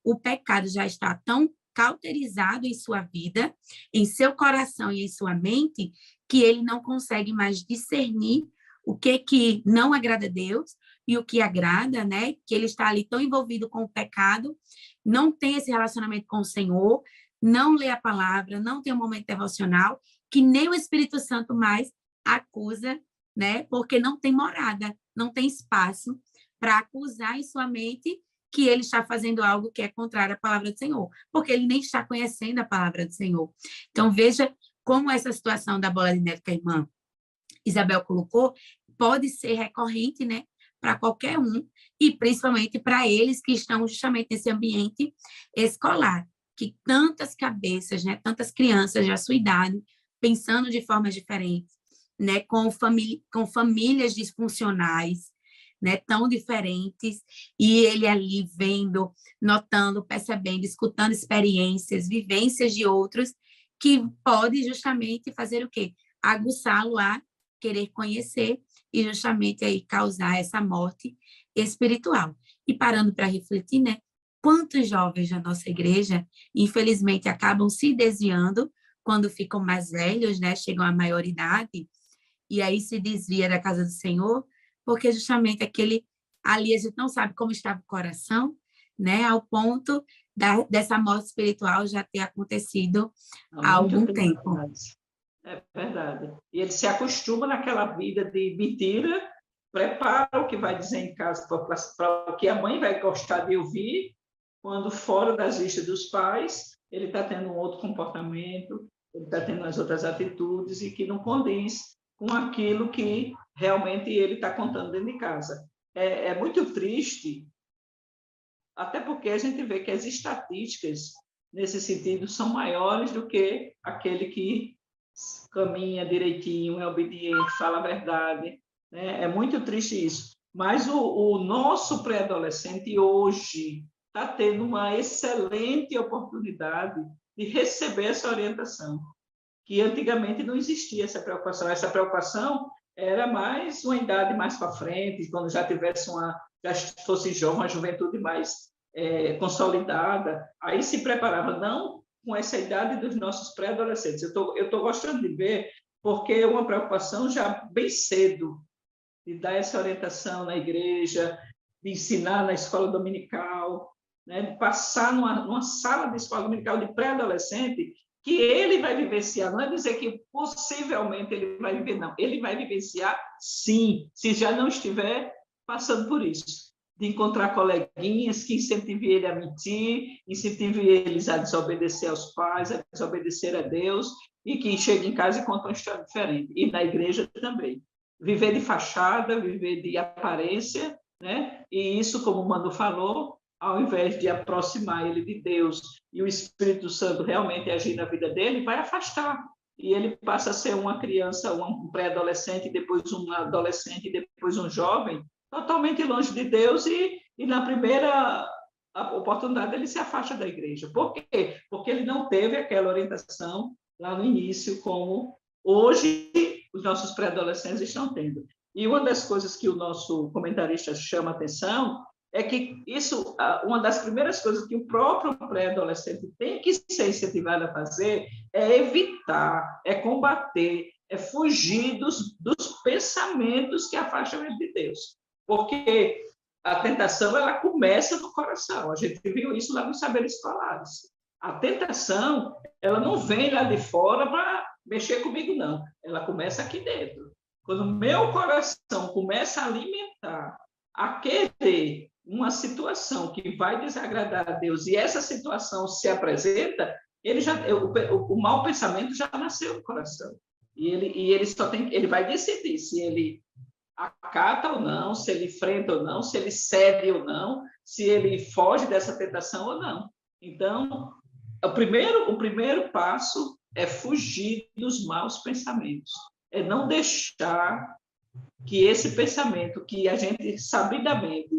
o pecado já está tão cauterizado em sua vida, em seu coração e em sua mente, que ele não consegue mais discernir o que não agrada a Deus e o que agrada, né? Que ele está ali tão envolvido com o pecado, não tem esse relacionamento com o Senhor, não lê a palavra, não tem um momento devocional, que nem o Espírito Santo mais acusa, né? Porque não tem morada, não tem espaço para acusar em sua mente que ele está fazendo algo que é contrário à palavra do Senhor, porque ele nem está conhecendo a palavra do Senhor. Então, veja como essa situação da bola de neve que a irmã Isabel colocou pode ser recorrente, né, para qualquer um, e principalmente para eles que estão justamente nesse ambiente escolar, que tantas cabeças, né, tantas crianças da sua idade, pensando de formas diferentes, né, com famílias disfuncionais, né, tão diferentes, e ele ali vendo, notando, percebendo, escutando experiências, vivências de outros, que pode justamente fazer o quê? Aguçá-lo a querer conhecer e justamente aí causar essa morte espiritual. E parando para refletir, né? Quantos jovens da nossa igreja, infelizmente, acabam se desviando quando ficam mais velhos, né? Chegam à maioridade, e aí se desvia da casa do Senhor, porque justamente ali a gente não sabe como estava o coração, né? Ao ponto dessa morte espiritual já ter acontecido há algum tempo. É verdade. E ele se acostuma naquela vida de mentira, prepara o que vai dizer em casa para o que a mãe vai gostar de ouvir, quando fora das vistas dos pais, ele está tendo um outro comportamento, ele está tendo as outras atitudes e que não condiz com aquilo que realmente ele está contando dentro de casa. É muito triste, até porque a gente vê que as estatísticas, nesse sentido, são maiores do que aquele que caminha direitinho, é obediente, fala a verdade. Né? É muito triste isso. Mas o nosso pré-adolescente hoje está tendo uma excelente oportunidade de receber essa orientação, que antigamente não existia essa preocupação. Essa preocupação era mais uma idade mais para frente, quando já fosse jovem, uma juventude mais consolidada, aí se preparava, não com essa idade dos nossos pré-adolescentes. Eu estou gostando de ver, porque é uma preocupação já bem cedo, de dar essa orientação na igreja, de ensinar na escola dominical, né, de passar numa sala de escola dominical de pré-adolescente, que ele vai vivenciar, não é dizer que possivelmente ele vai viver, não, ele vai vivenciar sim, se já não estiver passando por isso. de encontrar coleguinhas que incentivem ele a mentir, incentivem eles a desobedecer aos pais, a desobedecer a Deus, e que chega em casa e conta uma história diferente. E na igreja também. Viver de fachada, viver de aparência, né? E isso, como o Manu falou, ao invés de aproximar ele de Deus e o Espírito Santo realmente agir na vida dele, vai afastar. E ele passa a ser uma criança, um pré-adolescente, depois um adolescente, depois um jovem, totalmente longe de Deus e na primeira oportunidade ele se afasta da igreja. Por quê? Porque ele não teve aquela orientação lá no início, como hoje os nossos pré-adolescentes estão tendo. E uma das coisas que o nosso comentarista chama atenção é que isso, uma das primeiras coisas que o próprio pré-adolescente tem que ser incentivado a fazer é evitar, é combater, é fugir dos pensamentos que afastam ele de Deus. Porque a tentação, ela começa no coração. A gente viu isso lá nos Saberes Escolares. A tentação, ela não vem lá de fora para mexer comigo, não. Ela começa aqui dentro. Quando o meu coração começa a alimentar, a querer uma situação que vai desagradar a Deus, e essa situação se apresenta, o mau pensamento já nasceu no coração. E ele vai decidir se ele acata ou não, se ele enfrenta ou não, se ele cede ou não, se ele foge dessa tentação ou não. Então, o primeiro passo é fugir dos maus pensamentos, é não deixar que esse pensamento que a gente sabidamente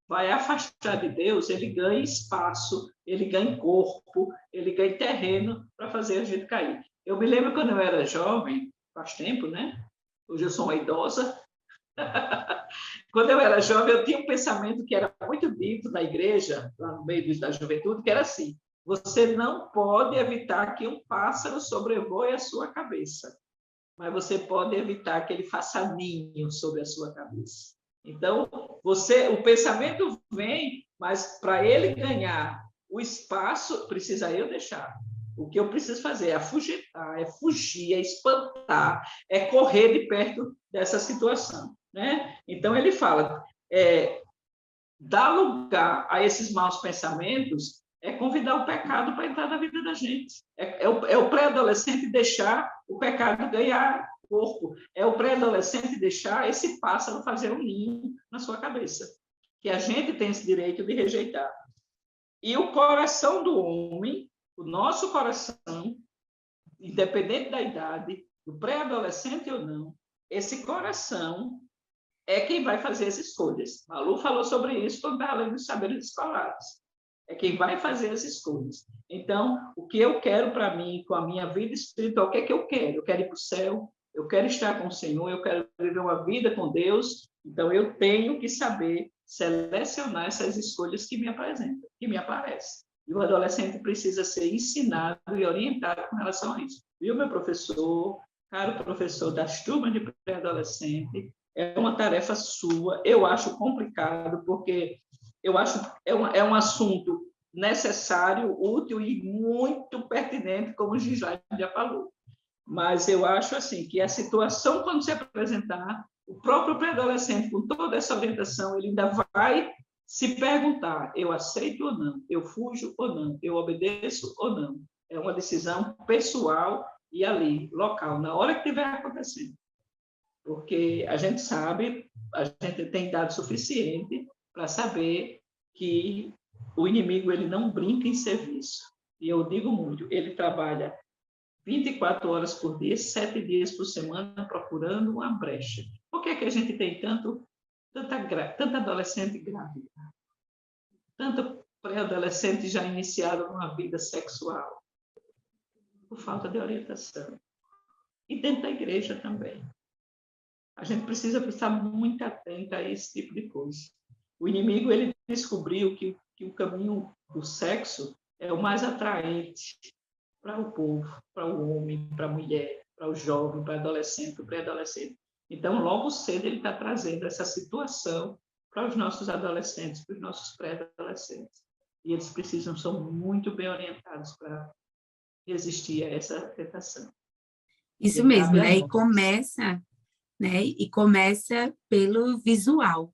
vai afastar de Deus, ele ganhe espaço, ele ganhe corpo, ele ganhe terreno para fazer a gente cair. Eu me lembro quando eu era jovem, faz tempo, né? Hoje eu sou uma idosa. Quando eu era jovem, eu tinha um pensamento que era muito dito na igreja, lá no meio da juventude, que era assim: você não pode evitar que um pássaro sobrevoe a sua cabeça, mas você pode evitar que ele faça ninho sobre a sua cabeça. Então, o pensamento vem, mas para ele ganhar o espaço, precisa eu deixar. O que eu preciso fazer é afugentar, é fugir, é espantar, é correr de perto dessa situação, né? Então, ele fala, dar lugar a esses maus pensamentos é convidar o pecado para entrar na vida da gente. É o pré-adolescente deixar o pecado ganhar corpo. É o pré-adolescente deixar esse pássaro fazer um ninho na sua cabeça, que a gente tem esse direito de rejeitar. E o coração do homem, o nosso coração, independente da idade, do pré-adolescente ou não, esse coração é quem vai fazer as escolhas. Malu falou sobre isso quando estava lendo os Saberes Escolares. É quem vai fazer as escolhas. Então, o que eu quero para mim, com a minha vida espiritual, o que é que eu quero? Eu quero ir para o céu, eu quero estar com o Senhor, eu quero viver uma vida com Deus. Então, eu tenho que saber selecionar essas escolhas que me apresentam, que me aparecem. E o adolescente precisa ser ensinado e orientado com relação a isso. Viu, meu professor, caro professor das turmas de pré-adolescente, é uma tarefa sua. Eu acho complicado, porque eu acho é um assunto necessário, útil e muito pertinente, como o Gislaine já falou. Mas eu acho assim que a situação, quando se apresentar, o próprio pré-adolescente, com toda essa orientação, ele ainda vai se perguntar: eu aceito ou não? Eu fujo ou não? Eu obedeço ou não? É uma decisão pessoal e ali, local, na hora que estiver acontecendo. Porque a gente sabe, a gente tem dado suficiente para saber que o inimigo ele não brinca em serviço. E eu digo muito, ele trabalha 24 horas por dia, 7 dias por semana, procurando uma brecha. Por que a gente tem tanta adolescente grávida? Tanta pré-adolescente já iniciada numa vida sexual? Por falta de orientação. E dentro da igreja também. A gente precisa estar muito atento a esse tipo de coisa. O inimigo ele descobriu que o caminho do sexo é o mais atraente para o povo, para o homem, para a mulher, para o jovem, para o adolescente, para o pré-adolescente. Então, logo cedo, ele está trazendo essa situação para os nossos adolescentes, para os nossos pré-adolescentes. E eles são muito bem orientados para resistir a essa tentação. Isso mesmo, né? E começa pelo visual,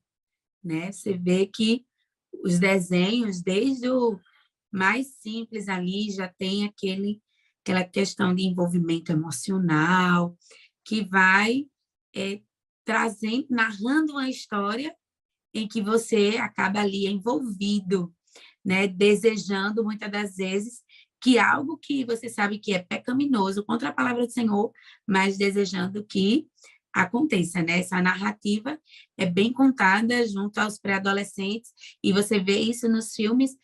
né? Você vê que os desenhos, desde o mais simples ali, já tem aquela questão de envolvimento emocional, que vai trazendo, narrando uma história em que você acaba ali envolvido, né? Desejando, muitas das vezes, que algo que você sabe que é pecaminoso contra a palavra do Senhor, mas desejando que aconteça, né? Essa narrativa é bem contada junto aos pré-adolescentes, e você vê isso nos filmes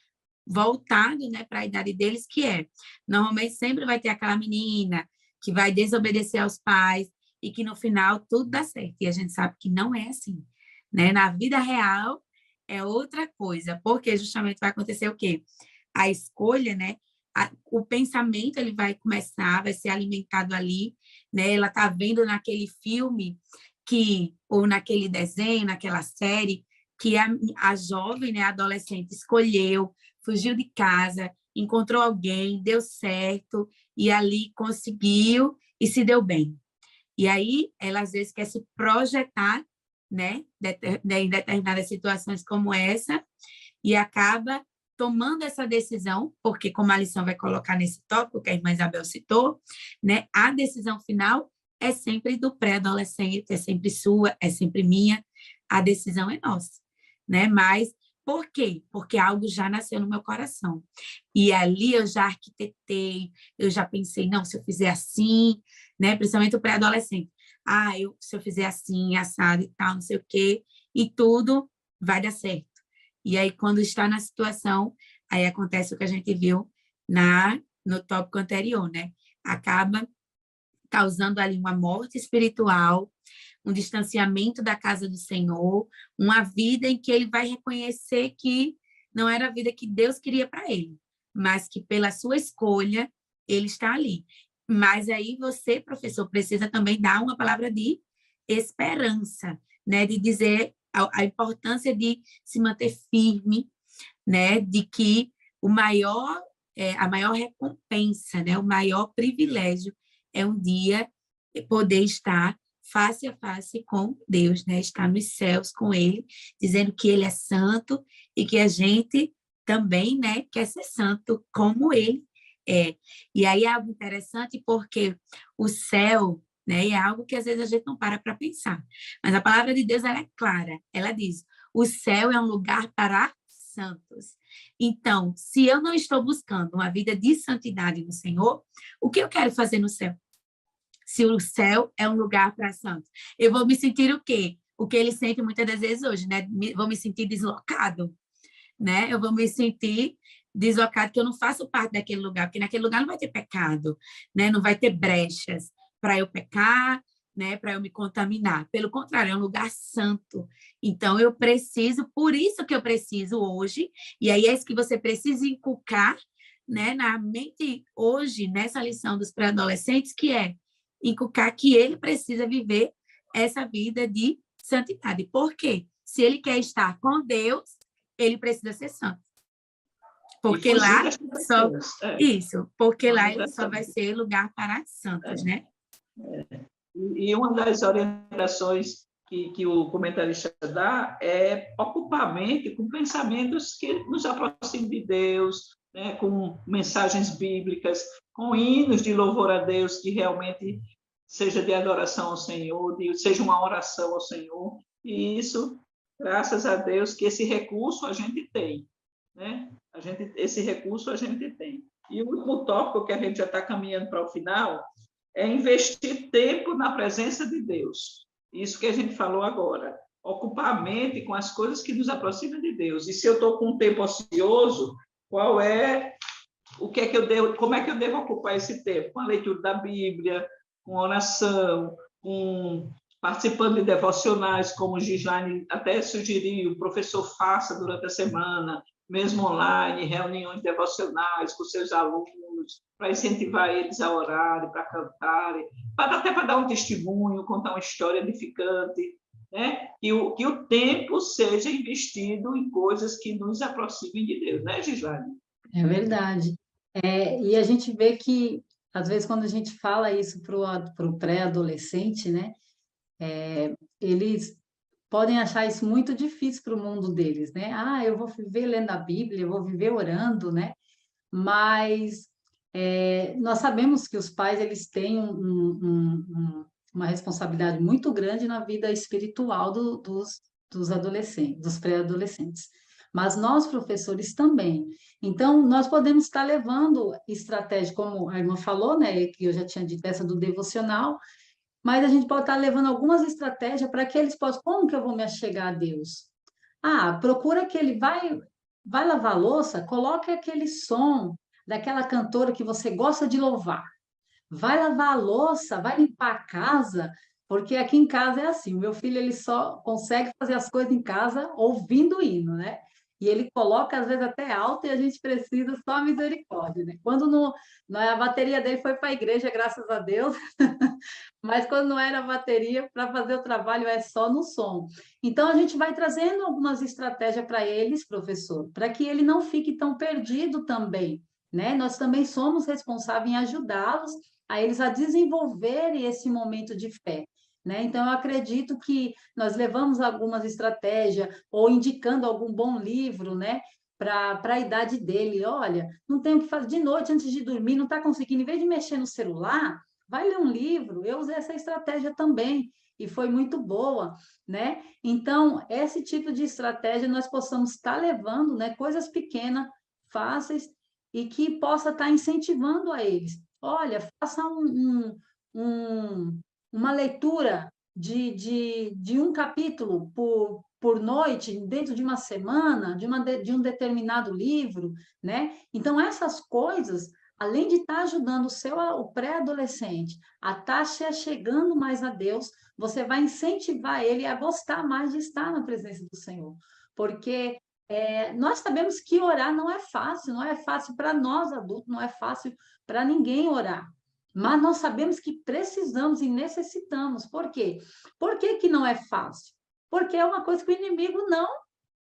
voltado, né, para a idade deles, que normalmente sempre vai ter aquela menina que vai desobedecer aos pais e que no final tudo dá certo. E a gente sabe que não é assim, né? Na vida real é outra coisa, porque justamente vai acontecer o quê? A escolha, né? O pensamento ele vai começar, vai ser alimentado ali, né? Ela tá vendo naquele filme ou naquele desenho, naquela série, que a jovem, né, a adolescente escolheu, fugiu de casa, encontrou alguém, deu certo, e ali conseguiu e se deu bem. E aí, ela às vezes quer se projetar, né, em determinadas situações como essa, e acaba tomando essa decisão, porque como a lição vai colocar nesse tópico que a irmã Isabel citou, né, a decisão final é sempre do pré-adolescente, é sempre sua, é sempre minha, a decisão é nossa, né? Mas por quê? Porque algo já nasceu no meu coração. E ali eu já arquitetei, eu já pensei, não, se eu fizer assim, né? Principalmente o pré-adolescente. Se eu fizer assim, assado e tal, não sei o quê, e tudo vai dar certo. E aí, quando está na situação, aí acontece o que a gente viu no tópico anterior, né? Acaba causando ali uma morte espiritual, um distanciamento da casa do Senhor, uma vida em que ele vai reconhecer que não era a vida que Deus queria para ele, mas que pela sua escolha ele está ali. Mas aí você, professor, precisa também dar uma palavra de esperança, né? De dizer a importância de se manter firme, né? De que a maior recompensa, né? O maior privilégio é um dia poder estar face a face com Deus, né? Estar nos céus com Ele, dizendo que Ele é santo e que a gente também, né, quer ser santo como Ele é. E aí é algo interessante porque o céu, né, é algo que às vezes a gente não para pensar. Mas a palavra de Deus ela é clara. Ela diz: o céu é um lugar para santos. Então, se eu não estou buscando uma vida de santidade no Senhor, o que eu quero fazer no céu? Se o céu é um lugar para santos, eu vou me sentir o quê? O que ele sente muitas das vezes hoje, né? Vou me sentir deslocado, né? Eu vou me sentir deslocado, que eu não faço parte daquele lugar, porque naquele lugar não vai ter pecado, né? Não vai ter brechas para eu pecar, né? Para eu me contaminar. Pelo contrário, é um lugar santo. Então, eu preciso, por isso que eu preciso hoje, e aí é isso que você precisa inculcar, né? Na mente hoje, nessa lição dos pré-adolescentes, que é inculcar que ele precisa viver essa vida de santidade. Por quê? Se ele quer estar com Deus, ele precisa ser santo. Porque lá só isso, porque lá ele só vai ser lugar para santos, né? E uma das orientações que o comentarista dá é ocupar a mente com pensamentos que nos aproximem de Deus, né, com mensagens bíblicas, com hinos de louvor a Deus, que realmente seja de adoração ao Senhor, seja uma oração ao Senhor. E isso, graças a Deus, que esse recurso a gente tem, né? Esse recurso a gente tem. E o último tópico, que a gente já está caminhando para o final, é investir tempo na presença de Deus. Isso que a gente falou agora. Ocupar a mente com as coisas que nos aproximam de Deus. E se eu estou com um tempo ocioso, como é que eu devo ocupar esse tempo? Com a leitura da Bíblia, com oração, participando de devocionais, como o Gislaine até sugeriu, o professor faça durante a semana, mesmo online, reuniões devocionais com seus alunos, para incentivar eles a orarem, para cantarem, até para dar um testemunho, contar uma história edificante, né? Que o tempo seja investido em coisas que nos aproximem de Deus, né, Gislaine? É verdade. E a gente vê que, às vezes, quando a gente fala isso para o pré-adolescente, né, eles podem achar isso muito difícil para o mundo deles, né? Ah, eu vou viver lendo a Bíblia, eu vou viver orando, né? Mas nós sabemos que os pais eles têm uma responsabilidade muito grande na vida espiritual dos adolescentes, dos pré-adolescentes. Mas nós, professores, também. Então, nós podemos estar levando estratégia, como a irmã falou, né, que eu já tinha dito, essa do devocional, mas a gente pode estar levando algumas estratégias para que eles possam, como que eu vou me achegar a Deus? Ah, procura que ele vai lavar a louça, coloque aquele som daquela cantora que você gosta de louvar. Vai lavar a louça, vai limpar a casa, porque aqui em casa é assim, o meu filho ele só consegue fazer as coisas em casa ouvindo o hino, né? E ele coloca às vezes até alto e a gente precisa só misericórdia, né? Quando a bateria dele foi para a igreja, graças a Deus, mas quando não era a bateria, para fazer o trabalho é só no som. Então, a gente vai trazendo algumas estratégias para eles, professor, para que ele não fique tão perdido também, né? Nós também somos responsáveis em ajudá-los a eles a desenvolverem esse momento de fé, né? Então, eu acredito que nós levamos algumas estratégias ou indicando algum bom livro, né? Para a idade dele, olha, não tem o que fazer de noite antes de dormir, não está conseguindo, em vez de mexer no celular, vai ler um livro. Eu usei essa estratégia também e foi muito boa, né? Então, esse tipo de estratégia nós possamos estar levando, né? Coisas pequenas, fáceis e que possa estar incentivando a eles. Olha, faça uma leitura de um capítulo por noite, dentro de uma semana, de um determinado livro, né? Então, essas coisas além de estar ajudando o pré-adolescente a estar se achegando mais a Deus, você vai incentivar ele a gostar mais de estar na presença do Senhor. Porque nós sabemos que orar não é fácil para nós adultos, não é fácil para ninguém orar. Mas nós sabemos que precisamos e necessitamos. Por quê? Por que que não é fácil? Porque é uma coisa que o inimigo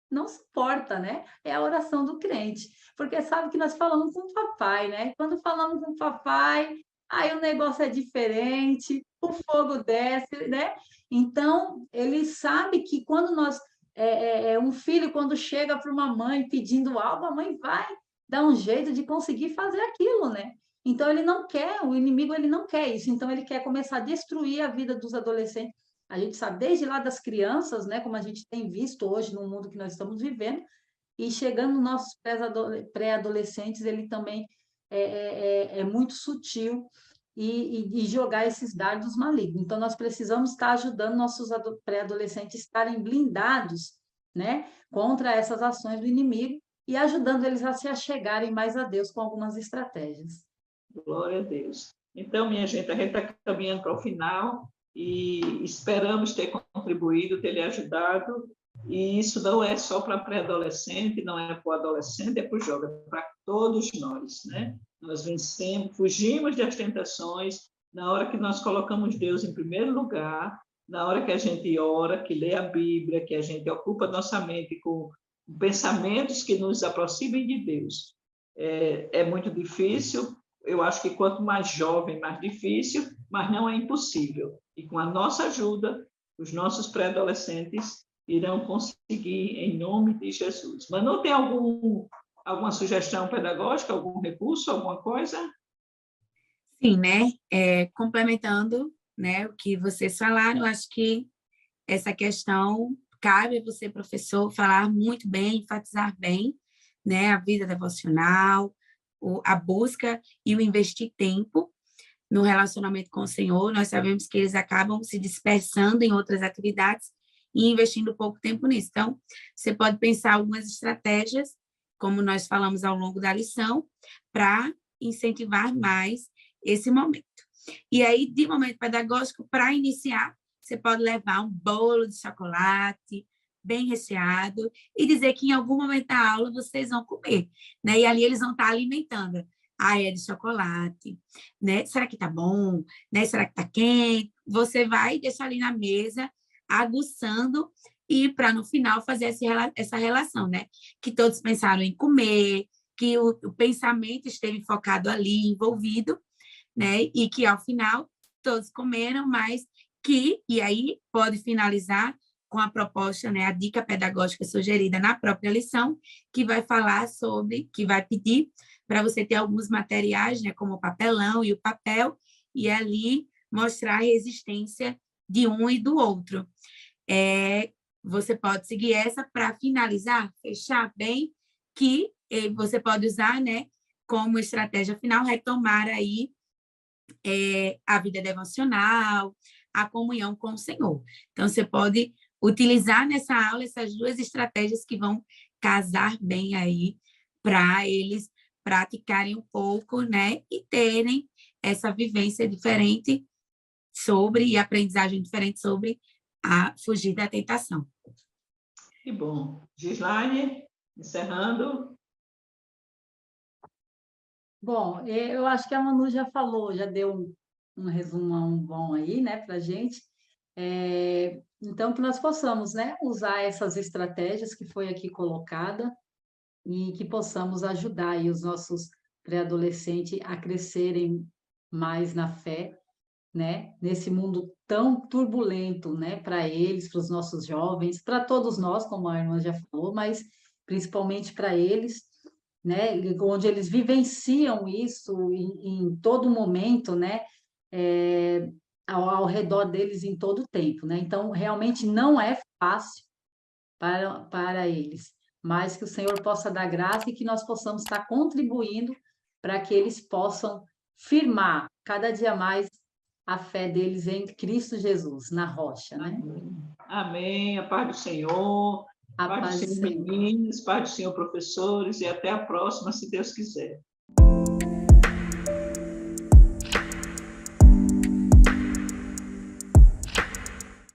não suporta, né? É a oração do crente. Porque sabe que nós falamos com o papai, né? Quando falamos com o papai, aí o negócio é diferente, o fogo desce, né? Então, ele sabe que quando um filho, quando chega para uma mãe pedindo algo, a mãe vai dar um jeito de conseguir fazer aquilo, né? Então, ele não quer, o inimigo, ele não quer isso. Então, ele quer começar a destruir a vida dos adolescentes. A gente sabe desde lá das crianças, né, como a gente tem visto hoje no mundo que nós estamos vivendo, e chegando nos nossos pré-adolescentes, ele também é muito sutil e jogar esses dardos malignos. Então, nós precisamos estar ajudando nossos pré-adolescentes a estarem blindados, né, contra essas ações do inimigo e ajudando eles a se achegarem mais a Deus com algumas estratégias. Glória a Deus. Então, minha gente, a gente está caminhando para o final e esperamos ter contribuído, ter lhe ajudado. E isso não é só para pré-adolescente, não é para o adolescente, é para o jovem, é para todos nós, né? Nós vencemos, fugimos das tentações na hora que nós colocamos Deus em primeiro lugar, na hora que a gente ora, que lê a Bíblia, que a gente ocupa nossa mente com pensamentos que nos aproximem de Deus. É muito difícil. Eu acho que quanto mais jovem, mais difícil, mas não é impossível. E com a nossa ajuda, os nossos pré-adolescentes irão conseguir em nome de Jesus. Mas não tem alguma sugestão pedagógica, algum recurso, alguma coisa? Sim, né? Complementando, né, o que vocês falaram, eu acho que essa questão cabe a você, professor, falar muito bem, enfatizar bem, né, a vida devocional, a busca e o investir tempo no relacionamento com o Senhor. Nós sabemos que eles acabam se dispersando em outras atividades e investindo pouco tempo nisso. Então, você pode pensar algumas estratégias, como nós falamos ao longo da lição, para incentivar mais esse momento. E aí, de momento pedagógico, para iniciar, você pode levar um bolo de chocolate bem recheado e dizer que em algum momento da aula vocês vão comer, né? E ali eles vão estar alimentando. Ah, é de chocolate, né? Será que tá bom? Né? Será que tá quente? Você vai deixar ali na mesa, aguçando, e para no final fazer essa relação, né? Que todos pensaram em comer, que o pensamento esteve focado ali, envolvido, né? E que ao final todos comeram, mas e aí pode finalizar com a proposta, né, a dica pedagógica sugerida na própria lição, que vai falar sobre, que vai pedir para você ter alguns materiais, né, como o papelão e o papel, e ali mostrar a resistência de um e do outro. Você pode seguir essa para finalizar, fechar bem, que você pode usar, né, como estratégia final, retomar aí a vida devocional, a comunhão com o Senhor. Então, você pode utilizar nessa aula essas duas estratégias que vão casar bem aí para eles praticarem um pouco, né, e terem essa vivência diferente sobre, e aprendizagem diferente sobre a fugir da tentação. Que bom. Gislaine, encerrando. Bom, eu acho que a Manu já falou, já deu um resumão bom aí, né, para a gente. Então, que nós possamos, né, usar essas estratégias que foi aqui colocada e que possamos ajudar aí os nossos pré-adolescentes a crescerem mais na fé, né, nesse mundo tão turbulento, né, para eles, para os nossos jovens, para todos nós, como a irmã já falou, mas principalmente para eles, né, onde eles vivenciam isso em todo momento, né, ao redor deles em todo o tempo, né? Então, realmente não é fácil para eles, mas que o Senhor possa dar graça e que nós possamos estar contribuindo para que eles possam firmar cada dia mais a fé deles em Cristo Jesus, na rocha, né? Amém. A paz do Senhor. A Paz do paz do Senhor, Senhor. meninos. Paz do Senhor, professores. E até a próxima, se Deus quiser.